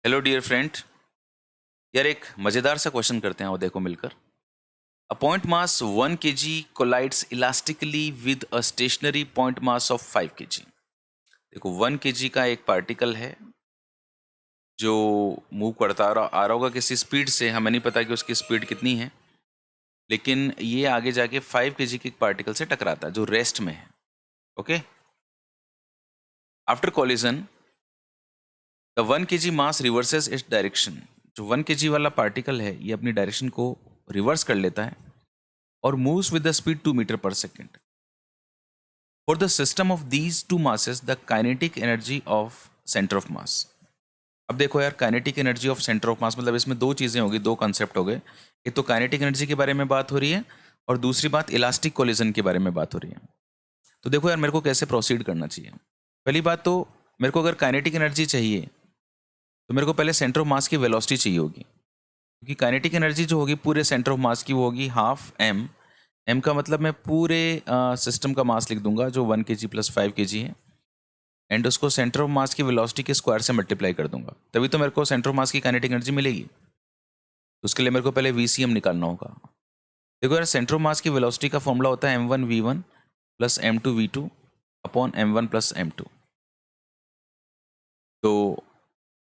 Hello dear friend. यार एक मज़ेदार सा क्वेश्चन करते हैं, वो देखो मिलकर। A point mass 1 kg collides elastically with a stationary point mass of 5 kg। देखो 1 kg का एक पार्टिकल है जो मूव करता आ रहा होगा किसी स्पीड से, हमें नहीं पता कि उसकी स्पीड कितनी है, लेकिन ये आगे जाके 5 kg के एक पार्टिकल से टकराता है जो रेस्ट में है। Okay, after collision the 1 kg mass reverses its direction. जो 1 kg वाला पार्टिकल है ये अपनी डायरेक्शन को रिवर्स कर लेता है और moves with the speed 2 meter per second. For the system of these two masses, the kinetic energy of center of mass. अब देखो यार, kinetic energy of centre of mass मतलब इसमें दो चीज़ें होगी, दो कंसेप्ट हो गए। एक तो काइनेटिक एनर्जी के बारे में बात हो रही है और दूसरी बात इलास्टिक कोलिजन के बारे में बात हो रही है। तो देखो यार, मेरे को कैसे प्रोसीड करना चाहिए। पहली बात तो मेरे को अगर काइनेटिक एनर्जी चाहिए तो मेरे को पहले सेंटर ऑफ मास की वेलोसिटी चाहिए होगी, क्योंकि काइनेटिक एनर्जी जो होगी पूरे सेंटर ऑफ मास की वो होगी हाफ एम। एम का मतलब मैं पूरे सिस्टम का मास लिख दूंगा जो 1 kg प्लस 5 kg है, एंड उसको सेंटर ऑफ मास की वेलोसिटी के स्क्वायर से मल्टीप्लाई कर दूंगा, तभी तो मेरे को सेंटर ऑफ मास की काइनेटिक एनर्जी मिलेगी। तो उसके लिए मेरे को पहले VCM निकालना होगा। देखो यार, सेंटर ऑफ मास की वेलोसिटी का फॉर्मूला होता है m1v1 plus m2v2 upon m1 plus m2। तो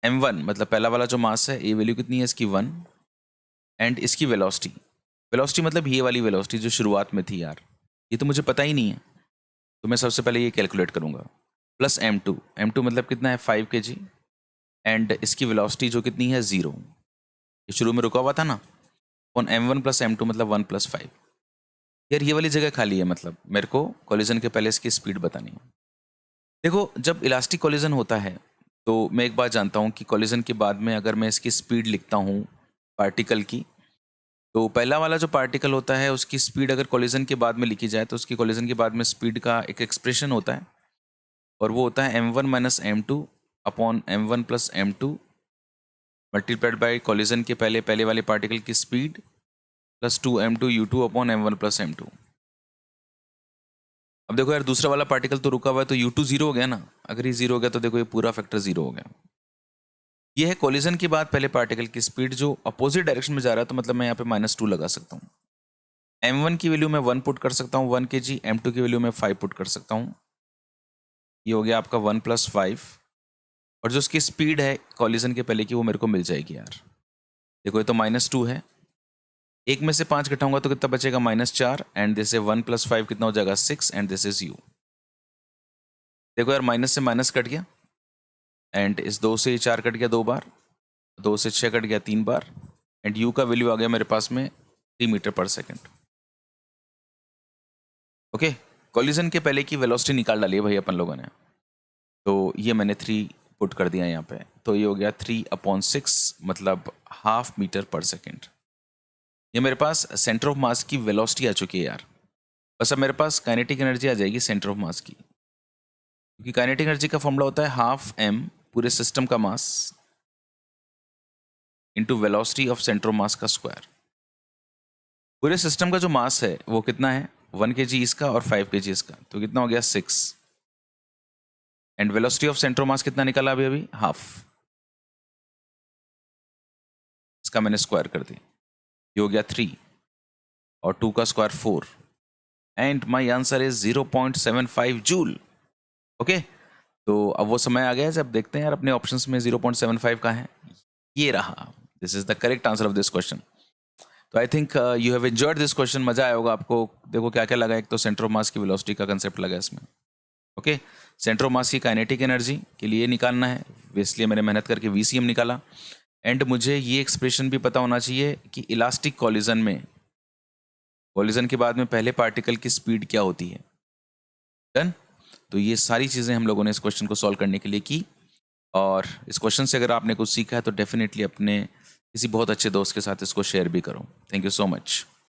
m1 मतलब पहला वाला जो मास है, ये वैल्यू कितनी है इसकी 1, एंड इसकी वेलोसिटी, वेलोसिटी मतलब ये वाली वेलोसिटी जो शुरुआत में थी यार, ये तो मुझे पता ही नहीं है, तो मैं सबसे पहले ये कैलकुलेट करूँगा। प्लस m2, m2 मतलब कितना है 5 kg, एंड इसकी वेलोसिटी जो कितनी है 0, ये शुरू में रुका हुआ था ना, ऑन m1 प्लस m2 मतलब 1 प्लस 5। यार ये वाली जगह खाली है, मतलब मेरे को कोलिजन के पहले इसकी स्पीड बतानी है। देखो जब इलास्टिक कोलिजन होता है तो मैं एक बात जानता हूँ कि कोलिजन के बाद में अगर मैं इसकी स्पीड लिखता हूँ पार्टिकल की, तो पहला वाला जो पार्टिकल होता है उसकी स्पीड अगर कोलिजन के बाद में लिखी जाए तो उसकी कोलिजन के बाद में स्पीड का एक एक्सप्रेशन होता है, और वो होता है m1 minus m2 upon m1 plus m2 multiplied by collision के पहले वाले पार्टिकल की speed plus 2m2u2 upon m1 plus m2। अब देखो यार, दूसरा वाला पार्टिकल तो रुका हुआ है तो u2 जीरो हो गया ना। अगर ये जीरो हो गया तो देखो ये पूरा फैक्टर जीरो हो गया। ये है कोलिजन के बाद पहले पार्टिकल की स्पीड जो अपोजिट डायरेक्शन में जा रहा है, तो मतलब मैं यहाँ पे -2 लगा सकता हूँ। m1 की वैल्यू मैं 1 पुट कर सकता हूँ 1 kg, m2 की वैल्यू मैं 5 पुट कर सकता हूँ। ये हो गया आपका 1 प्लस 5, और जो उसकी स्पीड है कॉलिजन के पहले की वो मेरे को मिल जाएगी यार। देखो ये तो -2 है, एक में से 5 घटाऊंगा तो कितना बचेगा -4, एंड दिस 1 प्लस 5 कितना हो जाएगा 6, एंड दिस इज u। देखो यार, माइनस से माइनस कट गया, एंड इस 2 से 4 कट गया 2 बार, 2 से 6 कट गया 3 बार, एंड u का वैल्यू आ गया मेरे पास में 3 मीटर पर सेकेंड। ओके, कॉलिजन के पहले की वेलोसिटी निकाल डाली है भाई अपन लोगों ने, तो ये मैंने 3 पुट कर दिया यहाँ पे, तो ये हो गया 3/6 मतलब ½ मीटर पर सेकेंड। ये मेरे पास सेंटर ऑफ मास की वेलोसिटी आ चुकी है यार। बस अब मेरे पास काइनेटिक एनर्जी आ जाएगी सेंटर ऑफ मास की, क्योंकि काइनेटिक एनर्जी का फॉर्मूला होता है ½ m पूरे सिस्टम का mass into velocity of centre of mass का स्क्वायर। पूरे सिस्टम का जो मास है वो कितना है 1 kg इसका और 5 kg इसका, तो कितना हो गया 6, and velocity of centre of mass कितना निकाला अभी अभी ½ इसका मैंने स्क्वायर कर दिया, ये हो गया 3, और 2 का square 4, and my answer is 0.75 joule. Okay, तो अब वो समय आ गया है जब देखते हैं यार अपने ऑप्शंस में 0.75 का है। ये रहा, this is the correct answer of this question. तो I think you have enjoyed this question, मजा आया होगा आपको। देखो क्या क्या लगा, एक तो सेंटर ऑफ मास की वेलोसिटी का कंसेप्ट लगा इसमें। ओके, सेंटर ऑफ मास की काइनेटिक एनर्जी के लिए निकालना है, इसलिए मैंने मेहनत करके VCM निकाला, एंड मुझे ये एक्सप्रेशन भी पता होना चाहिए कि इलास्टिक कॉलिजन में, कॉलिजन के बाद में पहले पार्टिकल की स्पीड क्या होती है। डन। तो ये सारी चीज़ें हम लोगों ने इस क्वेश्चन को सॉल्व करने के लिए की, और इस क्वेश्चन से अगर आपने कुछ सीखा है तो डेफिनेटली अपने किसी बहुत अच्छे दोस्त के साथ इसको शेयर भी करो। Thank you so much.